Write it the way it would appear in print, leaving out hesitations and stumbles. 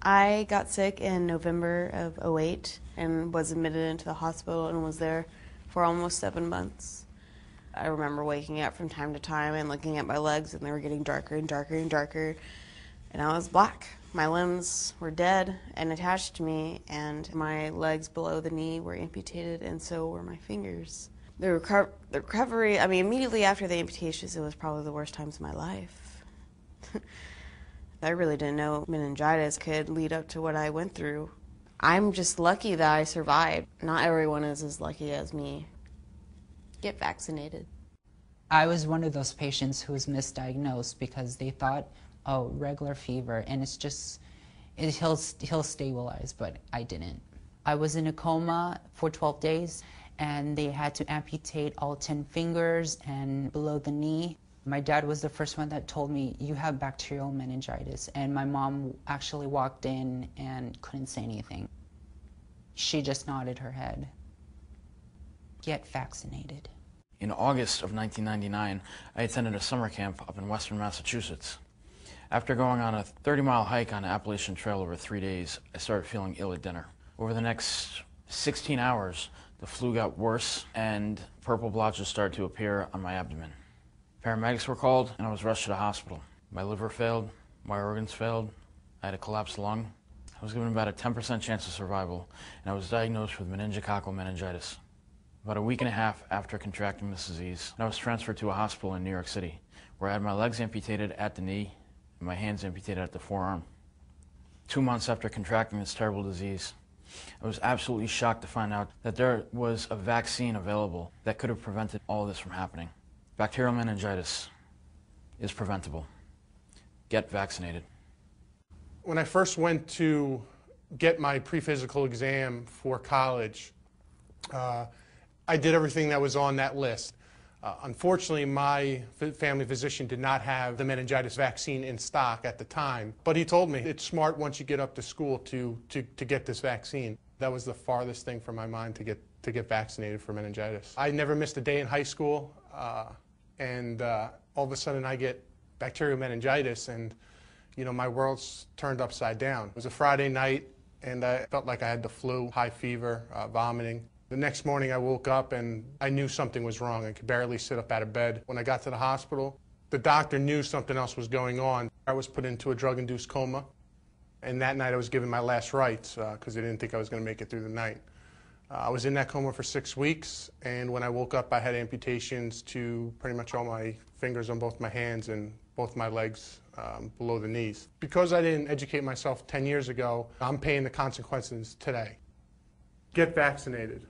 I got sick in November of '08 and was admitted into the hospital and was there for almost 7 months. I remember waking up from time to time and looking at my legs, and they were getting darker and darker and darker, and I was black. My limbs were dead and attached to me, and my legs below the knee were amputated, and so were my fingers. The recovery, immediately after the amputations, it was probably the worst times of my life. I really didn't know meningitis could lead up to what I went through. I'm just lucky that I survived. Not everyone is as lucky as me. Get vaccinated. I was one of those patients who was misdiagnosed because they thought, oh, regular fever, and he'll stabilize, but I didn't. I was in a coma for 12 days, and they had to amputate all 10 fingers and below the knee. My dad was the first one that told me, you have bacterial meningitis, and my mom actually walked in and couldn't say anything. She just nodded her head. Get vaccinated. In August of 1999, I attended a summer camp up in western Massachusetts. After going on a 30-mile hike on the Appalachian Trail over 3 days, I started feeling ill at dinner. Over the next 16 hours, the flu got worse and purple blotches started to appear on my abdomen. Paramedics were called and I was rushed to the hospital. My liver failed, my organs failed, I had a collapsed lung. I was given about a 10% chance of survival, and I was diagnosed with meningococcal meningitis. About a week and a half after contracting this disease, I was transferred to a hospital in New York City, where I had my legs amputated at the knee and my hands amputated at the forearm. 2 months after contracting this terrible disease, I was absolutely shocked to find out that there was a vaccine available that could have prevented all of this from happening. Bacterial meningitis is preventable. Get vaccinated. When I first went to get my pre-physical exam for college, I did everything that was on that list. Unfortunately, my family physician did not have the meningitis vaccine in stock at the time, but he told me it's smart once you get up to school to get this vaccine. That was the farthest thing from my mind to get vaccinated for meningitis. I never missed a day in high school, and all of a sudden I get bacterial meningitis, and my world's turned upside down. It was a Friday night, and I felt like I had the flu, high fever, vomiting. The next morning I woke up and I knew something was wrong. I could barely sit up out of bed. When I got to the hospital, the doctor knew something else was going on. I was put into a drug-induced coma, and that night I was given my last rites because they didn't think I was going to make it through the night. I was in that coma for 6 weeks, and when I woke up I had amputations to pretty much all my fingers on both my hands and both my legs below the knees. Because I didn't educate myself 10 years ago, I'm paying the consequences today. Get vaccinated.